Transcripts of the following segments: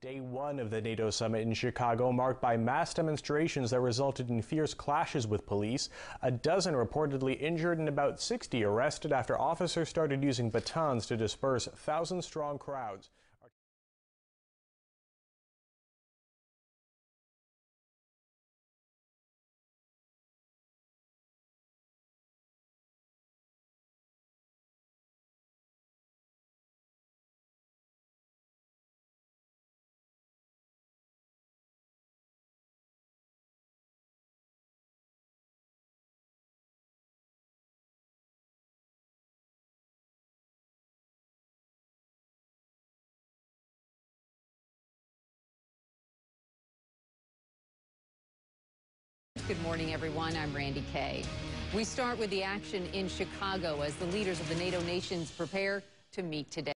Day one of the NATO summit in Chicago marked by mass demonstrations that resulted in fierce clashes with police. A dozen reportedly injured and about 60 arrested after officers started using batons to disperse thousand-strong crowds. Good morning, everyone. I'm Randy Kay. We start with the action in Chicago as the leaders of the NATO nations prepare to meet today.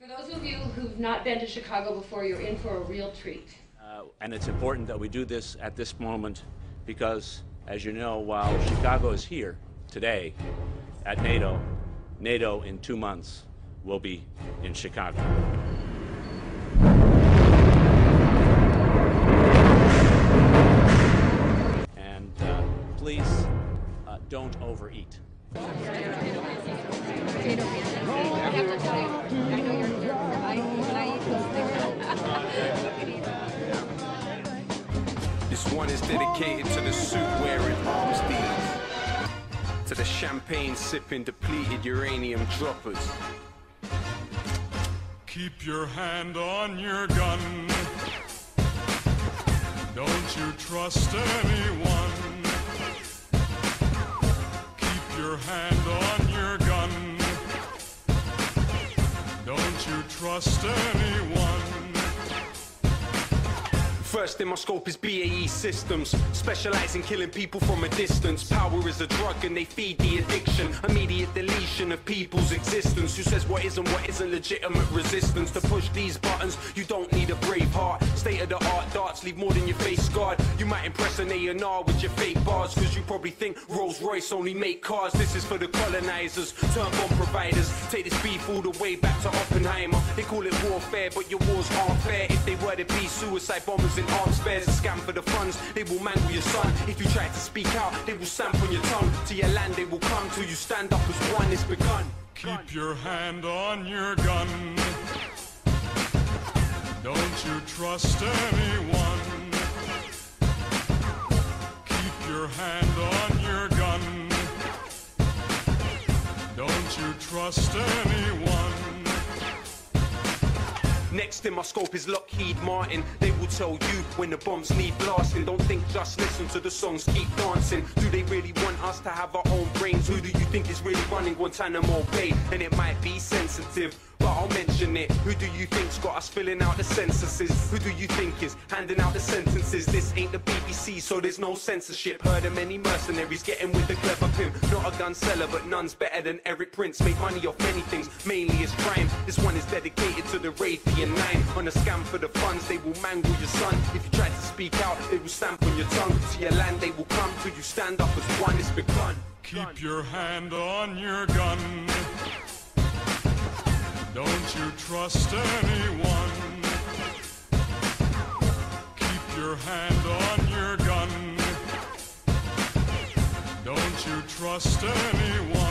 For those of you who've not been to Chicago before, you're in for a real treat. And it's important that we do this at this moment because, as you know, while Chicago is here today at NATO, NATO in 2 months will be in Chicago. Please don't overeat. This one is dedicated to the suit-wearing arms dealers, to the champagne-sipping, depleted uranium droppers. Keep your hand on your gun. Don't you trust anyone. Keep your hand on your gun. Don't you trust anyone. First in my scope is BAE Systems, specialize in killing people from a distance. Power is a drug and they feed the addiction. Immediate deletion of people's existence. Who says what isn't legitimate resistance? To push these buttons, you don't need a brave heart. State-of-the-art darts leave more than your face scarred. You might impress an A&R with your fake bars, cause you probably think Rolls-Royce only make cars. This is for the colonizers, turn bomb providers. Take this beef all the way back to Oppenheimer. They call it warfare, but your wars aren't fair. If they were to be suicide bombers in arms spares, a scam for the funds. They will mangle your son. If you try to speak out, they will stamp on your tongue. To your land they will come till you stand up as one. It's begun. Keep your hand on your gun. Don't you trust anyone. Keep your hand on your gun. Don't you trust anyone. Next in my scope is Lockheed Martin. They will tell you when the bombs need blasting. Don't think, just listen to the songs, keep dancing. Do they really want us to have our own brains? Who do you think is really running Guantanamo Bay? And it might be sensitive, but I'll mention it. Who do you think's got us filling out the censuses? Who do you think is handing out the sentences? This ain't the BBC, so there's no censorship. Heard of many mercenaries getting with the clever pimp. Not a gun seller, but none's better than Eric Prince. Make money off many things, mainly it's crime. This one is dedicated to the Raytheon 9. On a scam for the funds, they will mangle your son. If you try to speak out, they will stamp on your tongue. To your land, they will come till you stand up as one. It's begun. Keep your hand on your gun. Don't you trust anyone. Keep your hand on your gun. Don't you trust anyone.